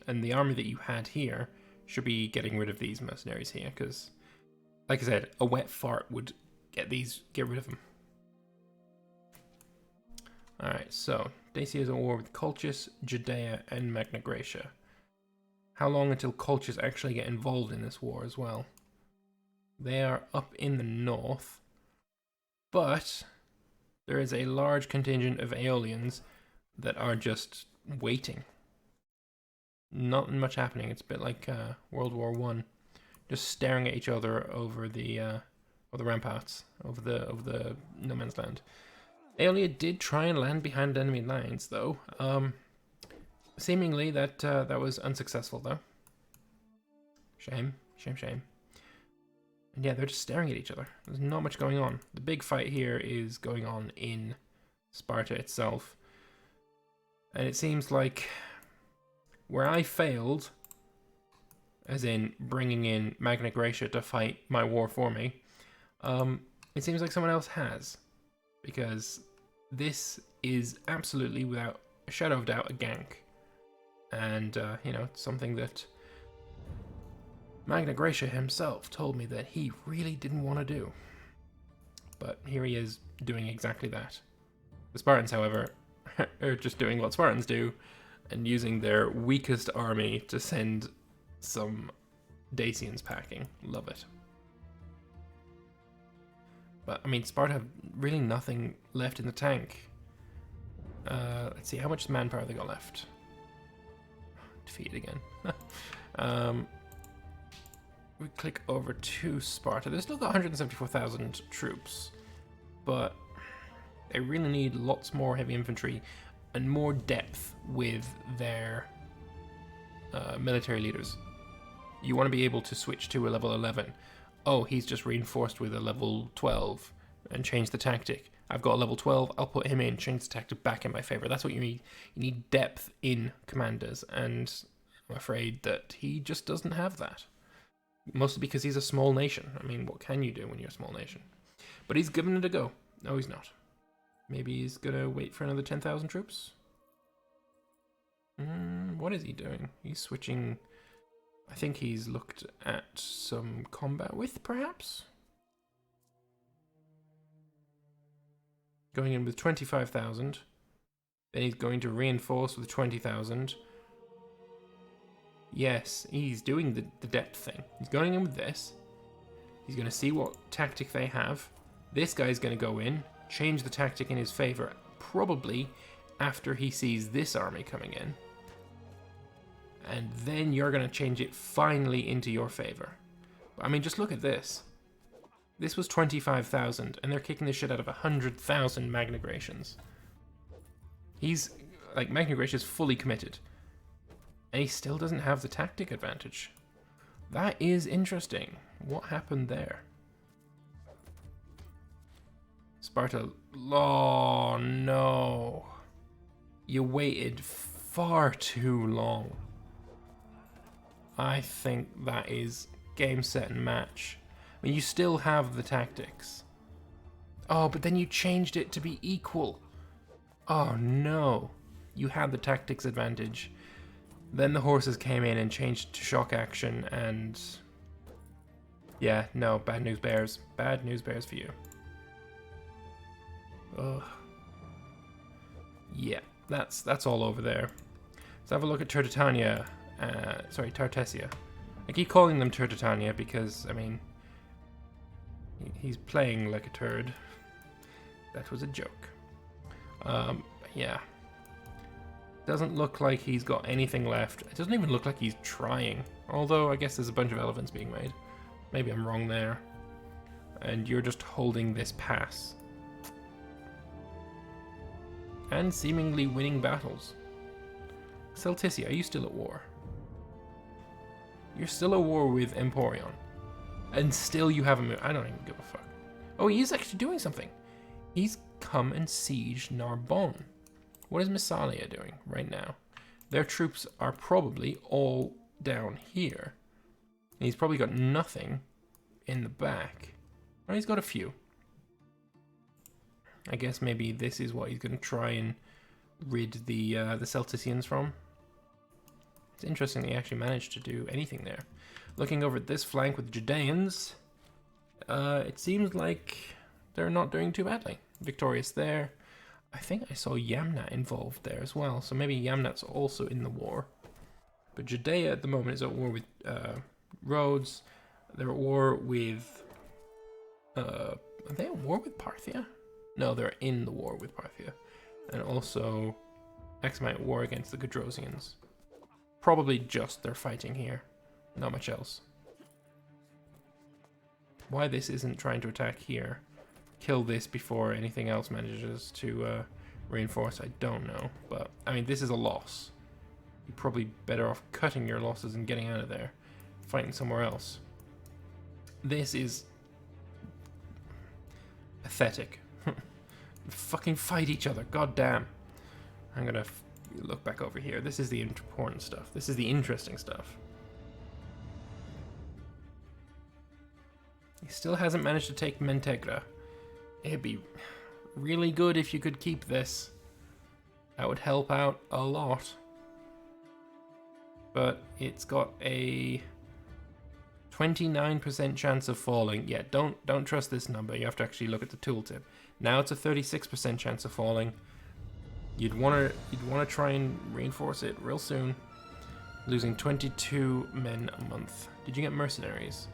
And the army that you had here should be getting rid of these mercenaries here, because, like I said, a wet fart would get rid of them. Alright, so Dacia is at war with Colchis, Judea, and Magna Graecia. How long until Colchis actually get involved in this war as well? They are up in the north, but there is a large contingent of Aeolians that are just waiting. Not much happening. It's a bit like World War One, just staring at each other over the ramparts, over the no man's land. Aeolia did try and land behind enemy lines, though. Seemingly that was unsuccessful, though. Shame. And yeah, they're just staring at each other. There's not much going on. The big fight here is going on in Sparta itself. And it seems like where I failed, as in bringing in Magna Graecia to fight my war for me, it seems like someone else has. Because this is absolutely, without a shadow of doubt, a gank. And, you know, it's something that Magna Graecia himself told me that he really didn't want to do. But here he is doing exactly that. The Spartans, however, are just doing what Spartans do and using their weakest army to send some Dacians packing. Love it. But, I mean, Sparta have really nothing left in the tank. Let's see, how much manpower they got left? Defeated again. We click over to Sparta. They've still got 174,000 troops, but they really need lots more heavy infantry and more depth with their military leaders. You want to be able to switch to a level 11. Oh, he's just reinforced with a level 12 and change the tactic. I've got a level 12, I'll put him in, change the tactic back in my favor. That's what you need. You need depth in commanders, and I'm afraid that he just doesn't have that. Mostly because he's a small nation. I mean, what can you do when you're a small nation? But he's given it a go. No, he's not. Maybe he's gonna wait for another 10,000 troops? What is he doing? He's switching. I think he's looked at some combat with, perhaps? Going in with 25,000. Then he's going to reinforce with 20,000. Yes, he's doing the depth thing. He's going in with this. He's going to see what tactic they have. This guy's going to go in, change the tactic in his favor, probably after he sees this army coming in. And then you're going to change it finally into your favor. I mean, just look at this. This was 25,000, and they're kicking the shit out of 100,000 Magna Graecians. He's, like, Magna Graecia's fully committed. And he still doesn't have the tactic advantage. That is interesting. What happened there? Sparta. Oh, no. You waited far too long. I think that is game, set, and match. I mean, you still have the tactics. Oh, but then you changed it to be equal. Oh, no. You had the tactics advantage. Then the horses came in and changed to shock action, and yeah, no, bad news bears. Bad news bears for you. Ugh. Yeah, that's all over there. Let's have a look at Tartessia. I keep calling them Tartessia because, I mean, he's playing like a turd. That was a joke. Yeah. Doesn't look like he's got anything left. It doesn't even look like he's trying. Although, I guess there's a bunch of elephants being made. Maybe I'm wrong there. And you're just holding this pass. And seemingly winning battles. Celticia, are you still at war? You're still at war with Emporion. And still you haven't moved. I don't even give a fuck. Oh, he is actually doing something. He's come and sieged Narbonne. What is Massalia doing right now? Their troops are probably all down here. And he's probably got nothing in the back. Oh, he's got a few. I guess maybe this is what he's going to try and rid the Celticians from. It's interesting that he actually managed to do anything there. Looking over at this flank with Judeans, it seems like they're not doing too badly. Victorious there. I think I saw Yamnat involved there as well, so maybe Yamnat's also in the war. But Judea at the moment is at war with Rhodes. They're at war with... are they at war with Parthia? No, they're in the war with Parthia. And also Axumite war against the Gedrosians. Probably just they're fighting here. Not much else. Why this isn't trying to attack here, kill this before anything else manages to reinforce, I don't know. But, I mean, this is a loss. You're probably better off cutting your losses and getting out of there. Fighting somewhere else. This is pathetic. Fucking fight each other, god damn. I'm gonna look back over here. This is the important stuff. This is the interesting stuff. He still hasn't managed to take Mentegra. It'd be really good if you could keep this. That would help out a lot. But it's got a 29% chance of falling. Yeah, don't trust this number. You have to actually look at the tooltip. Now it's a 36% chance of falling. You'd want to try and reinforce it real soon. Losing 22 men a month. Did you get mercenaries?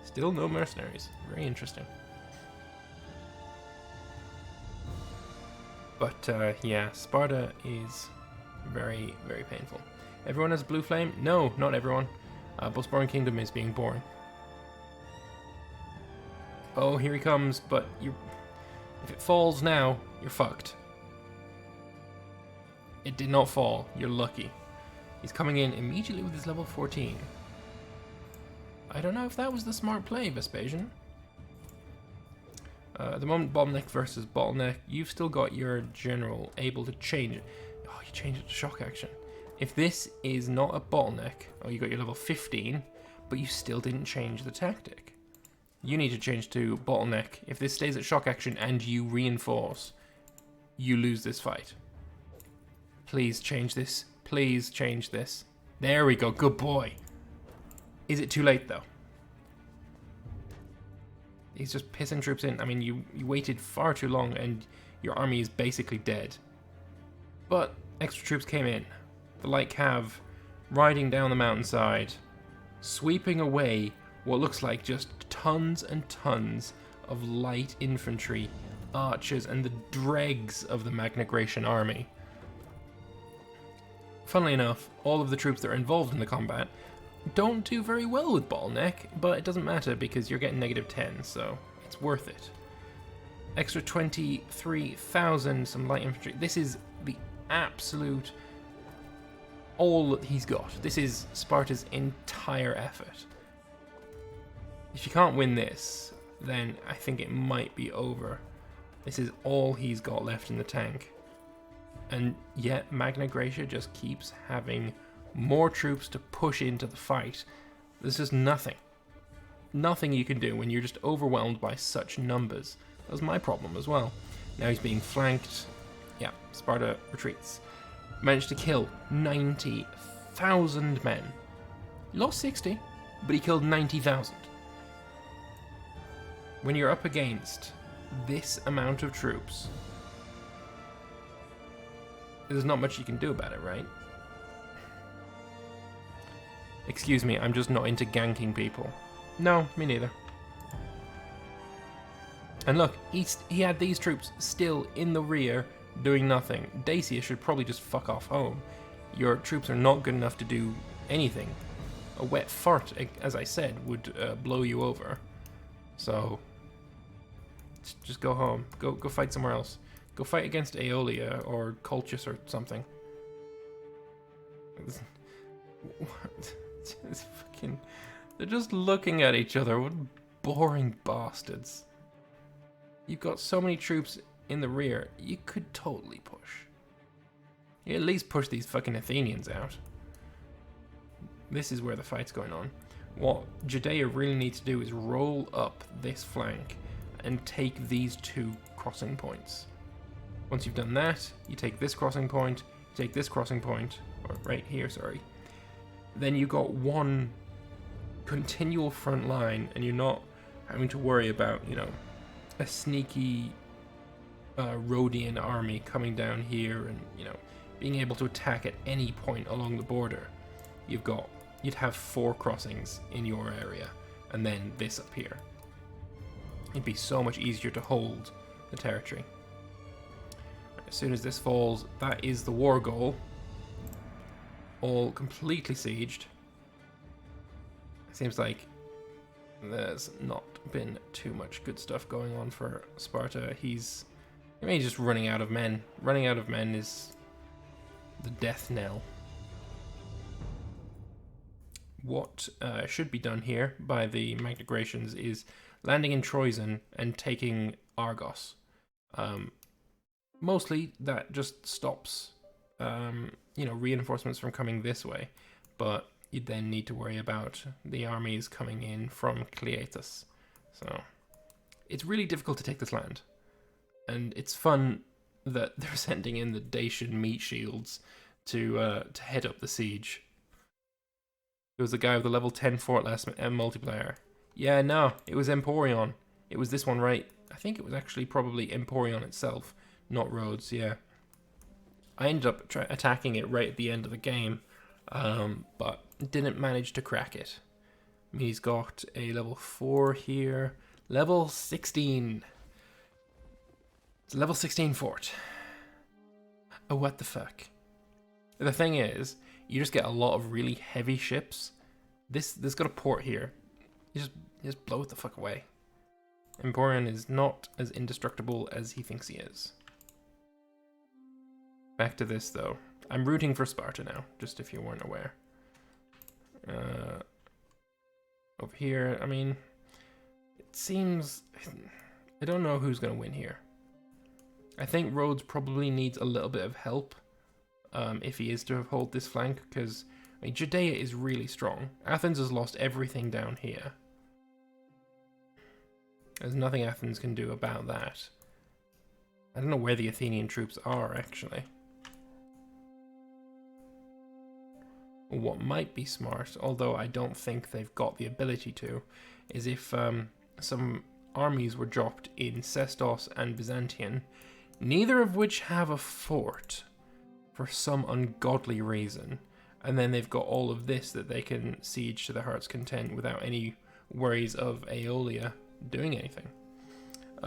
Still no mercenaries. Very interesting. But yeah, Sparta is very, very painful. Everyone has blue flame? No, not everyone. Bosporan Kingdom is being boring. Oh, here he comes, but if it falls now, you're fucked. It did not fall. You're lucky. He's coming in immediately with his level 14. I don't know if that was the smart play, Vespasian. At the moment, Bottleneck versus Bottleneck, you've still got your general able to change it. Oh, you changed it to shock action. If this is not a Bottleneck, oh, you got your level 15, but you still didn't change the tactic. You need to change to Bottleneck. If this stays at shock action and you reinforce, you lose this fight. Please change this. Please change this. There we go. Good boy. Is it too late, though? He's just pissing troops in. I mean, you waited far too long and your army is basically dead. But extra troops came in. The Light Cav riding down the mountainside, sweeping away what looks like just tons and tons of light infantry, archers, and the dregs of the Magna Graecian army. Funnily enough, all of the troops that are involved in the combat don't do very well with Bottleneck, but it doesn't matter because you're getting -10, so it's worth it. Extra 23,000, some light infantry. This is the absolute all that he's got. This is Sparta's entire effort. If you can't win this, then I think it might be over. This is all he's got left in the tank. And yet Magna Graecia just keeps having more troops to push into the fight. There's just nothing. Nothing you can do when you're just overwhelmed by such numbers. That was my problem as well. Now he's being flanked. Yeah, Sparta retreats. Managed to kill 90,000 men. He lost 60, but he killed 90,000. When you're up against this amount of troops, there's not much you can do about it, right? Excuse me, I'm just not into ganking people. No, me neither. And look, he had these troops still in the rear doing nothing. Dacia should probably just fuck off home. Your troops are not good enough to do anything. A wet fart, as I said, would blow you over. So, just go home. Go fight somewhere else. Go fight against Aeolia or Colchis or something. It's fucking... They're just looking at each other. What boring bastards. You've got so many troops in the rear. You could totally push. You at least push these fucking Athenians out. This is where the fight's going on. What Judea really needs to do is roll up this flank and take these two crossing points. Once you've done that, you take this crossing point, take this crossing point, or right here, sorry, then you got one continual front line, and you're not having to worry about, you know, a sneaky Rhodian army coming down here and, you know, being able to attack at any point along the border. You'd have 4 crossings in your area, and then this up here. It'd be so much easier to hold the territory. As soon as this falls, that is the war goal. All completely sieged. Seems like there's not been too much good stuff going on for Sparta. He's just running out of men. Running out of men is the death knell. What should be done here by the Magnagraecians is landing in Troezen and taking Argos. Mostly that just stops you know, reinforcements from coming this way, but you then need to worry about the armies coming in from Cleatus. So it's really difficult to take this land, and it's fun that they're sending in the Dacian meat shields to head up the siege. It was the guy with the level 10 fortless multiplayer. Yeah, no, it was Emporion. It was this one, right? I think it was actually probably Emporion itself, not Rhodes, yeah. I ended up attacking it right at the end of the game, but didn't manage to crack it. I mean, he's got a level 4 here. Level 16. It's a level 16 fort. Oh, what the fuck. The thing is, you just get a lot of really heavy ships. This got a port here. You just blow it the fuck away. Emporion is not as indestructible as he thinks he is. Back to this, though. I'm rooting for Sparta now, just if you weren't aware. Over here, I mean, it seems... I don't know who's going to win here. I think Rhodes probably needs a little bit of help if he is to hold this flank, because I mean, Judea is really strong. Athens has lost everything down here. There's nothing Athens can do about that. I don't know where the Athenian troops are, actually. What might be smart, although I don't think they've got the ability to, is if some armies were dropped in Sestos and Byzantium, neither of which have a fort for some ungodly reason, and then they've got all of this that they can siege to their heart's content without any worries of Aeolia doing anything.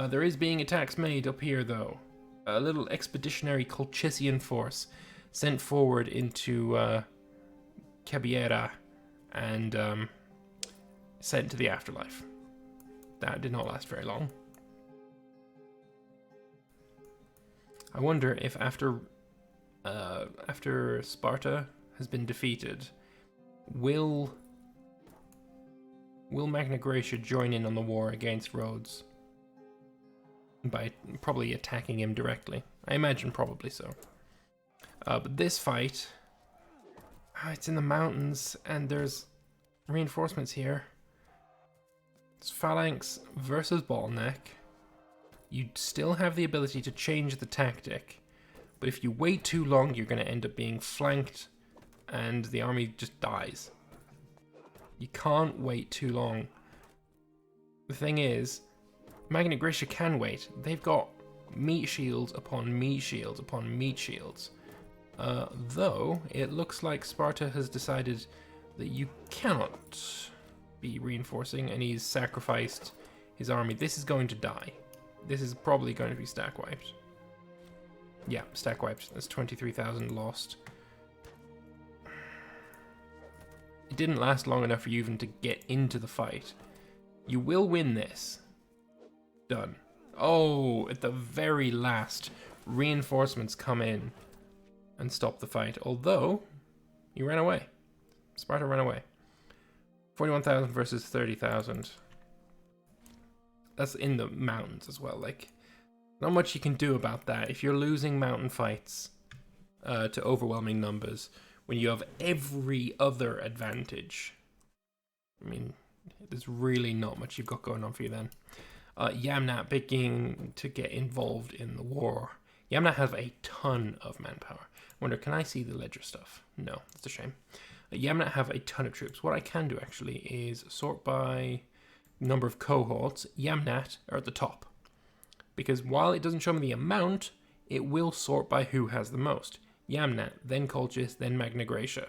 There is being attacks made up here, though. A little expeditionary Colchissian force sent forward into Cabiera and sent to the afterlife. That did not last very long. I wonder if after Sparta has been defeated, will Magna Graecia join in on the war against Rhodes by probably attacking him directly? I imagine probably so. But this fight, it's in the mountains and there's reinforcements here. It's phalanx versus bottleneck. You still have the ability to change the tactic, but if you wait too long, you're going to end up being flanked and the army just dies. You can't wait too long. The thing is, Magna Graecia can wait. They've got meat shields upon meat shields upon meat shields. Though, it looks like Sparta has decided that you cannot be reinforcing, and he's sacrificed his army. This is going to die. This is probably going to be stack wiped. Yeah, stack wiped. That's 23,000 lost. It didn't last long enough for you even to get into the fight. You will win this. Done. Oh, at the very last, reinforcements come in and stop the fight. Although, you ran away. Sparta ran away. 41,000 versus 30,000. That's in the mountains as well. Like, not much you can do about that. If you're losing mountain fights to overwhelming numbers, when you have every other advantage, I mean, there's really not much you've got going on for you then. Yamnat beginning to get involved in the war. Yamna have a ton of manpower. Wonder, can I see the ledger stuff? No, that's a shame. Yamna have a ton of troops. What I can do actually is sort by number of cohorts. Yamnat are at the top. Because while it doesn't show me the amount, it will sort by who has the most. Yamnat, then Colchis, then Magna Graecia.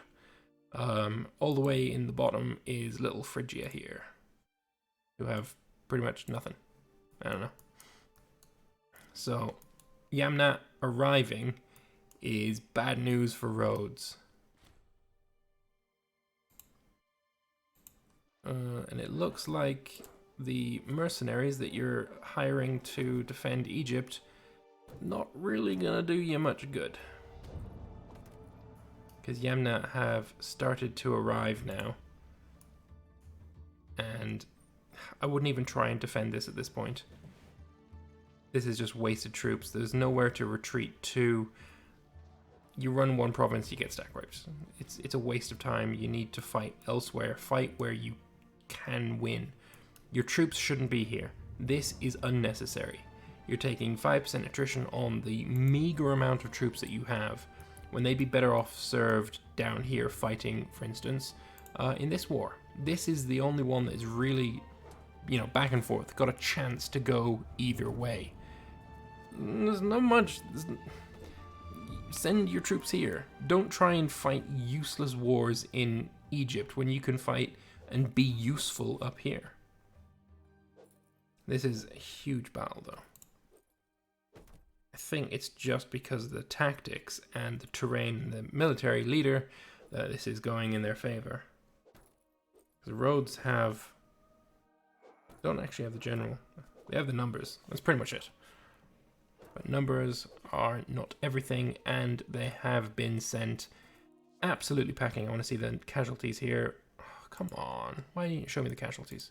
All the way in the bottom is little Phrygia here, who have pretty much nothing. I don't know. So, Yamnat arriving is bad news for Rhodes. And it looks like the mercenaries that you're hiring to defend Egypt not really gonna do you much good. Because Yamna have started to arrive now. And I wouldn't even try and defend this at this point. This is just wasted troops. There's nowhere to retreat to. You run one province, you get stack wiped. It's a waste of time. You need to fight elsewhere. Fight where you can win. Your troops shouldn't be here. This is unnecessary. You're taking 5% attrition on the meager amount of troops that you have, when they'd be better off served down here fighting, for instance, in this war. This is the only one that is really, back and forth. Got a chance to go either way. There's not much. Send your troops here. Don't try and fight useless wars in Egypt when you can fight and be useful up here. This is a huge battle, though. I think it's just because of the tactics and the terrain and the military leader that this is going in their favor. The Rhodes don't actually have the general. They have the numbers. That's pretty much it. But numbers are not everything, and they have been sent absolutely packing. I want to see the casualties here. Oh, come on. Why didn't you show me the casualties?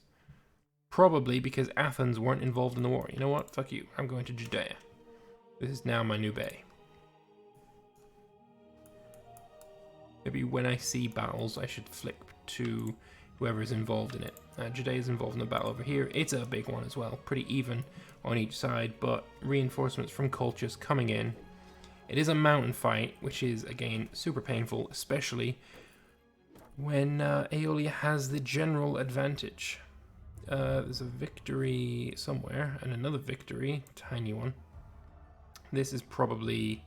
Probably because Athens weren't involved in the war. You know what? Fuck you. I'm going to Judea. This is now my new bay. Maybe when I see battles, I should flip to whoever is involved in it. Judea is involved in the battle over here. It's a big one as well. Pretty even on each side, but reinforcements from Colchis coming in. It is a mountain fight, which is, again, super painful, especially when Aeolia has the general advantage. There's a victory somewhere, and another victory, tiny one. This is probably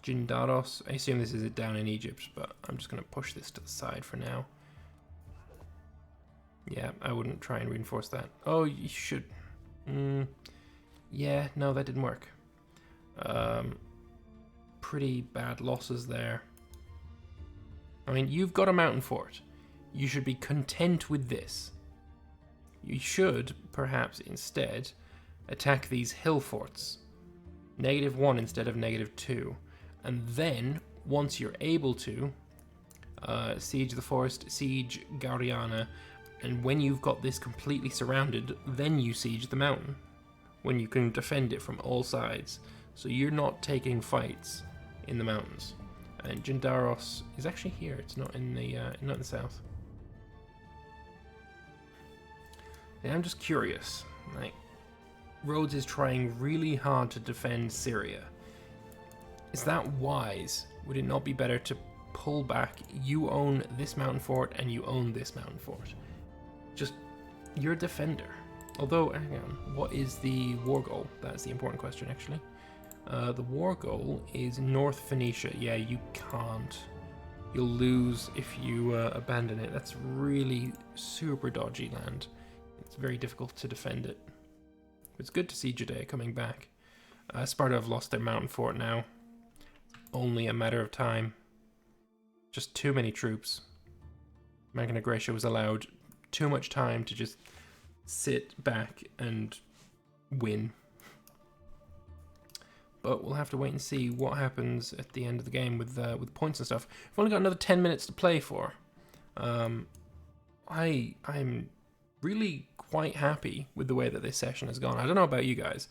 Jindaros. I assume this is it down in Egypt, but I'm just going to push this to the side for now. Yeah, I wouldn't try and reinforce that. Oh, you should. Yeah, no, that didn't work. Pretty bad losses there. I mean, you've got a mountain fort. You should be content with this. You should, perhaps, instead, attack these hill forts. -1 instead of -2. And then, once you're able to, siege the forest, siege Gauriana, and when you've got this completely surrounded, then you siege the mountain. When you can defend it from all sides. So you're not taking fights in the mountains. And Jindaros is actually here. It's not in the not in the south. And I'm just curious. Like, Rhodes is trying really hard to defend Syria. Is that wise? Would it not be better to pull back? You own this mountain fort and you own this mountain fort. Just, you're a defender. Although, hang on, what is the war goal? That's the important question, actually. The war goal is North Phoenicia. Yeah, you can't. You'll lose if you abandon it. That's really super dodgy land. It's very difficult to defend it. It's good to see Judea coming back. Sparta have lost their mountain fort now. Only a matter of time. Just too many troops. Magna Graecia was allowed too much time to just sit back and win. But we'll have to wait and see what happens at the end of the game with points and stuff. We've only got another 10 minutes to play for. I'm really quite happy with the way that this session has gone. I don't know about you guys,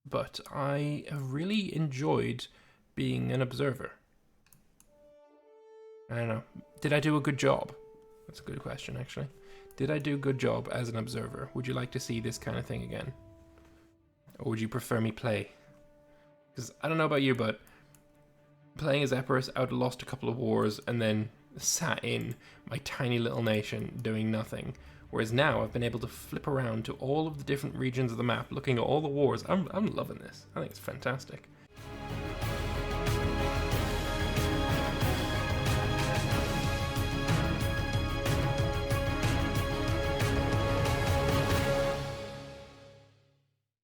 but I have really enjoyed being an observer. I don't know. Did I do a good job? That's a good question, actually. Did I do a good job as an observer? Would you like to see this kind of thing again? Or would you prefer me play? Because I don't know about you, but playing as Epirus, I would have lost a couple of wars and then sat in my tiny little nation doing nothing. Whereas now I've been able to flip around to all of the different regions of the map, looking at all the wars. I'm loving this. I think it's fantastic.